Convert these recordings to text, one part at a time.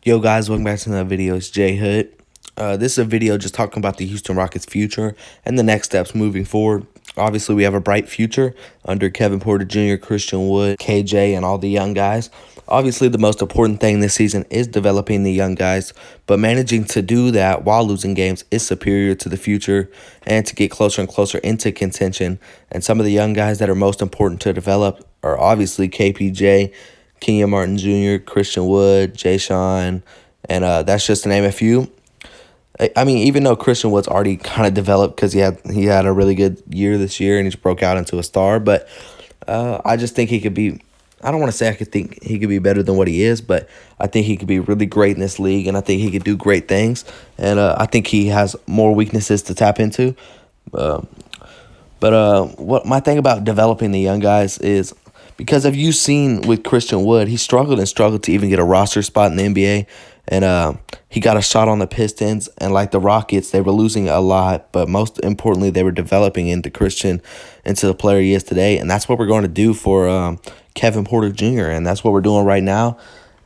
Yo guys, welcome back to another video. It's Jay Hood. This is a video just talking about the Houston Rockets' future and the next steps moving forward. Obviously, we have a bright future under Kevin Porter Jr., Christian Wood, KJ, and all the young guys. Obviously, the most important thing this season is developing the young guys, but managing to do that while losing games is superior to the future and to get closer and closer into contention. And some of the young guys that are most important to develop are obviously KPJ, Kenyon Martin Jr., Christian Wood, Jay Sean, and that's just to name a few. I mean, even though Christian Wood's already kind of developed because he had a really good year this year and he's broke out into a star, but I just think he could be. I don't want to say I could think he could be better than what he is, but I think he could be really great in this league, and I think he could do great things. And I think he has more weaknesses to tap into. But what my thing about developing the young guys is, because have you seen with Christian Wood, he struggled to even get a roster spot in the NBA, and he got a shot on the Pistons, and like the Rockets, they were losing a lot, but most importantly, they were developing into the player he is today, and that's what we're going to do for Kevin Porter Jr., and that's what we're doing right now.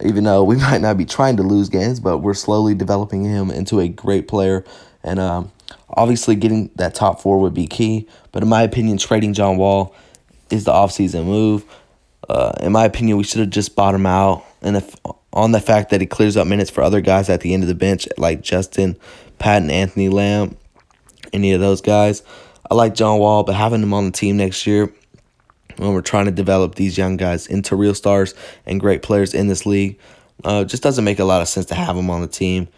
Even though we might not be trying to lose games, but we're slowly developing him into a great player, and obviously getting that top four would be key. But in my opinion, trading John Wall is the offseason move. In my opinion, we should have just bought him out, and on the fact that he clears up minutes for other guys at the end of the bench, like Justin, Patton, Anthony Lamb, any of those guys. I like John Wall, but having him on the team next year, when we're trying to develop these young guys into real stars and great players in this league, just doesn't make a lot of sense to have him on the team.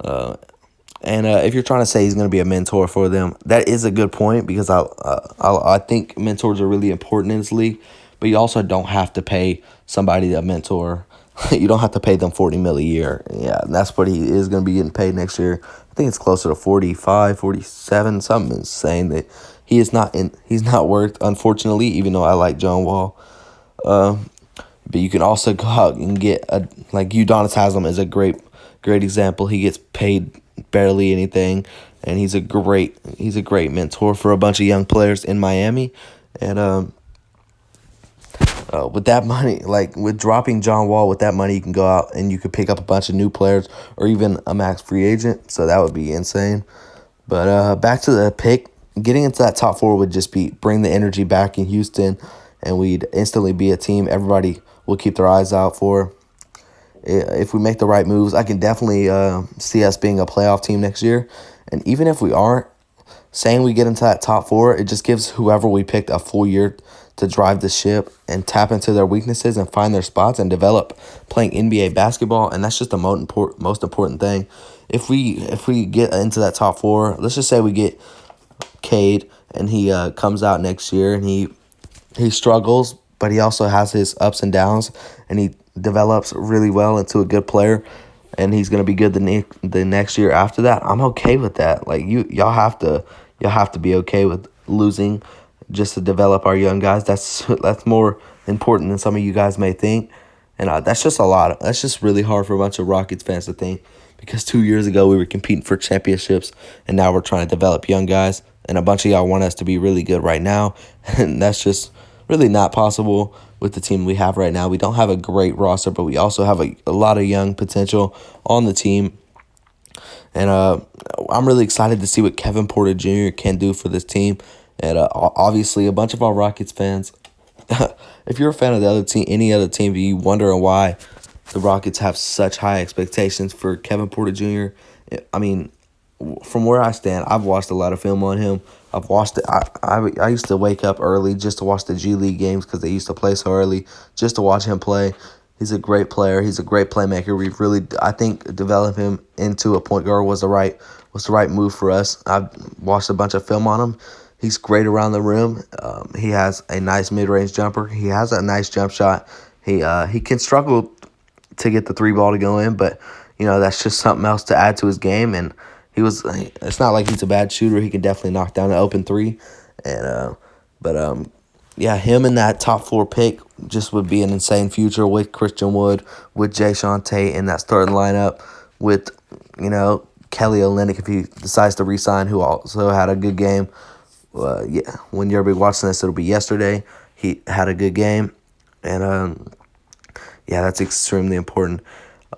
And if you're trying to say he's going to be a mentor for them, that is a good point, because I think mentors are really important in this league, but you also don't have to pay somebody a mentor. You don't have to pay them $40 million a year. Yeah, and that's what he is going to be getting paid next year. I think it's closer to 45, 47, something insane that he's not worth, unfortunately, even though I like John Wall. But you can also go out and get like Udonis Haslem is a great example. He gets paid barely anything, and he's a great mentor for a bunch of young players in Miami. And with that money, like with dropping John Wall, with that money you can go out and you could pick up a bunch of new players or even a max free agent. So that would be insane. But back to the pick, getting into that top four would just bring the energy back in Houston, and we'd instantly be a team everybody will keep their eyes out for. If we make the right moves, I can definitely see us being a playoff team next year. And even if we aren't, saying we get into that top four, it just gives whoever we picked a full year to drive the ship and tap into their weaknesses and find their spots and develop playing NBA basketball. And that's just the most important thing. If we get into that top four, let's just say we get Cade and he comes out next year and he struggles, but he also has his ups and downs, and he develops really well into a good player, and he's going to be good the next year after that. I'm okay with that. Like y'all have to be okay with losing just to develop our young guys. That's more important than some of you guys may think, and that's just a lot. That's just really hard for a bunch of Rockets fans to think, because 2 years ago we were competing for championships, and now we're trying to develop young guys, and a bunch of y'all want us to be really good right now, and that's just really not possible with the team we have right now. We don't have a great roster, but we also have a lot of young potential on the team. And I'm really excited to see what Kevin Porter Jr. can do for this team. And obviously, a bunch of our Rockets fans, if you're a fan of the other team, any other team, you wondering why the Rockets have such high expectations for Kevin Porter Jr. I mean, from where I stand, I've watched a lot of film on him. I've watched it. I used to wake up early just to watch the G League games because they used to play so early, just to watch him play. He's a great player. He's a great playmaker. I think, developing him into a point guard was the right move for us. I've watched a bunch of film on him. He's great around the rim. He has a nice mid-range jumper. He has a nice jump shot. He can struggle to get the three ball to go in, but that's just something else to add to his game. And it's not like he's a bad shooter. He can definitely knock down an open three. And yeah, him in that top four pick just would be an insane future with Christian Wood, with Jay Sean Tate in that starting lineup, with Kelly Olynyk if he decides to re-sign, who also had a good game. Yeah, when you're watching this, it'll be yesterday. He had a good game, and yeah, that's extremely important.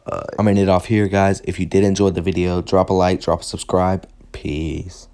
I'm going to end it off here, guys. If you did enjoy the video, drop a like, drop a subscribe. Peace.